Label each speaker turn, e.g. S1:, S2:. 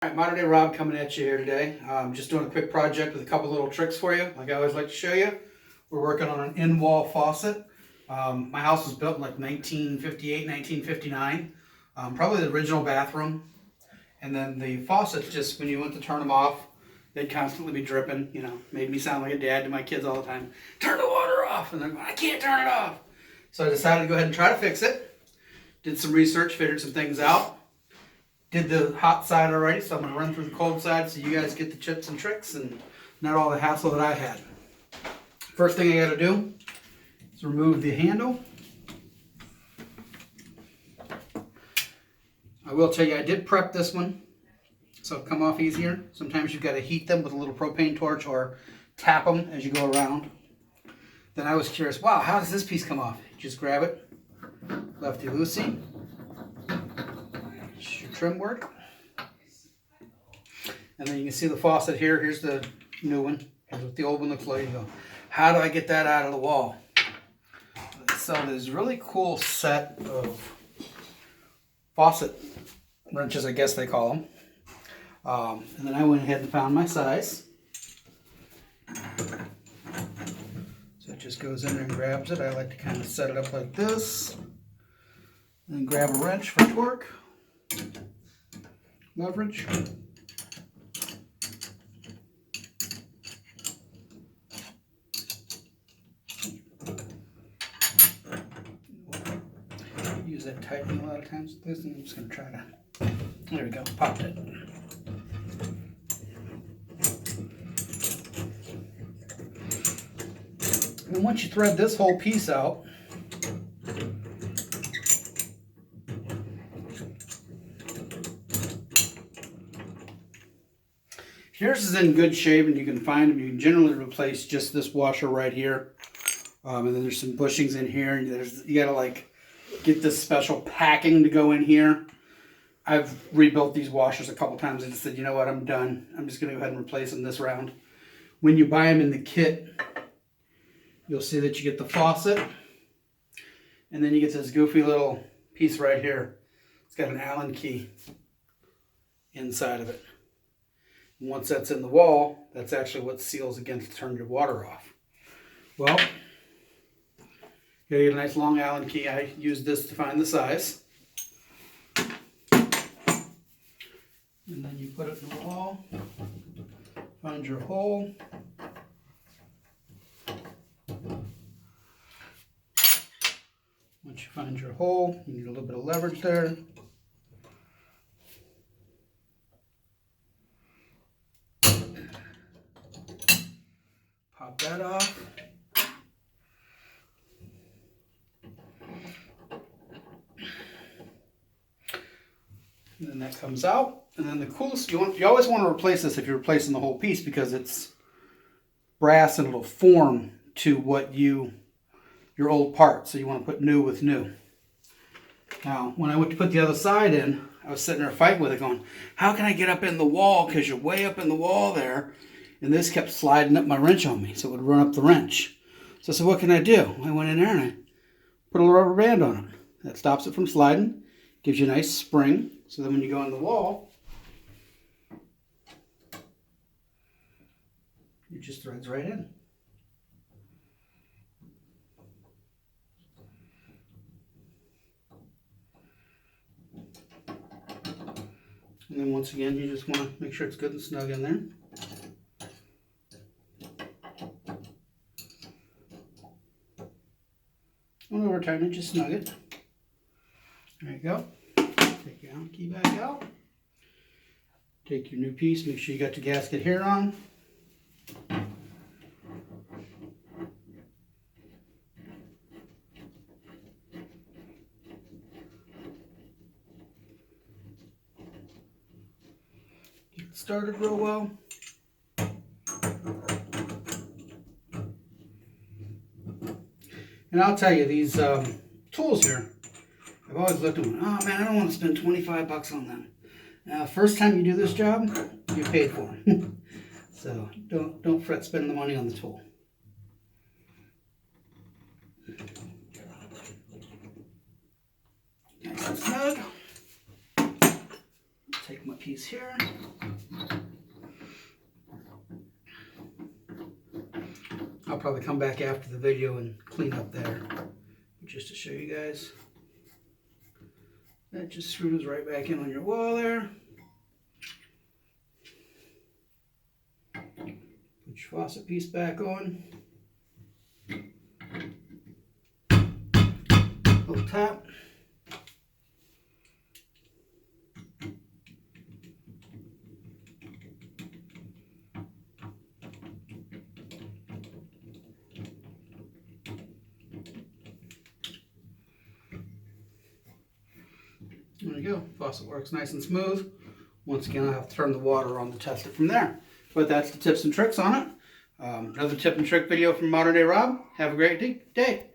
S1: Alright, Modern Day Rob coming at you here today. Just doing a quick project with a couple little tricks for you, like I always like to show you. We're working on an in-wall faucet. My house was built in like 1958, 1959. Probably the original bathroom. And then the faucets, just when you went to turn them off, they'd constantly be dripping. You know, made me sound like a dad to my kids all the time. Turn the water off! And they're going, I can't turn it off! So I decided to go ahead and try to fix it. Did some research, figured some things out. Did the hot side already, so I'm going to run through the cold side so you guys get the tips and tricks and not all the hassle that I had. First thing I got to do is remove the handle. I will tell you, I did prep this one, so it'll come off easier. Sometimes you've got to heat them with a little propane torch or tap them as you go around. Then I was curious, wow, how does this piece come off? You just grab it, lefty-loosey. Trim work, and then you can see the faucet here. Here's the new one. Here's what the old one looks like. You go, how do I get that out of the wall? So there's a really cool set of faucet wrenches, I guess they call them. And then I went ahead and found my size. So it just goes in there and grabs it. I like to kind of set it up like this, and then grab a wrench for torque. Leverage. Use that tightening a lot of times with this, and I'm just going to try to, there we go, popped it. And once you thread this whole piece out, yours is in good shape, and you can find them. You can generally replace just this washer right here. And then there's some bushings in here, and you gotta like get this special packing to go in here. I've rebuilt these washers a couple times and said, you know what, I'm done. I'm just gonna go ahead and replace them this round. When you buy them in the kit, you'll see that you get the faucet, and then you get this goofy little piece right here. It's got an Allen key inside of it. Once that's in the wall, that's actually what seals against turning your water off. Well, you gotta get a nice long Allen key. I used this to find the size. And then you put it in the wall, find your hole. Once you find your hole, you need a little bit of leverage there. Pop that off. And then that comes out. And then the coolest, you always want to replace this if you're replacing the whole piece, because it's brass and it'll form to what your old part. So you want to put new with new. Now, when I went to put the other side in, I was sitting there fighting with it going, how can I get up in the wall? Because you're way up in the wall there. And this kept sliding up my wrench on me, so it would run up the wrench. So I said, what can I do? I went in there and I put a little rubber band on it. That stops it from sliding, gives you a nice spring, so then when you go in the wall, it just threads right in. And then once again, you just want to make sure it's good and snug in there. And over time, you just snug it. There you go. Take your Allen key back out. Take your new piece. Make sure you got the gasket here on. Get it started real well. And I'll tell you, these tools here, I've always looked at them, oh man, I don't want to spend 25 bucks on them. First time you do this job, you paid for it. So don't fret spending the money on the tool. Nice and snug. take my piece here. I'll probably come back after the video and clean up there, just to show you guys. That just screws right back in on your wall there. Put your faucet piece back on. Little tap. There you go. Faucet works nice and smooth. Once again, I have to turn the water on to test it from there. But that's the tips and tricks on it. Another tip and trick video from Modern Day Rob. Have a great day.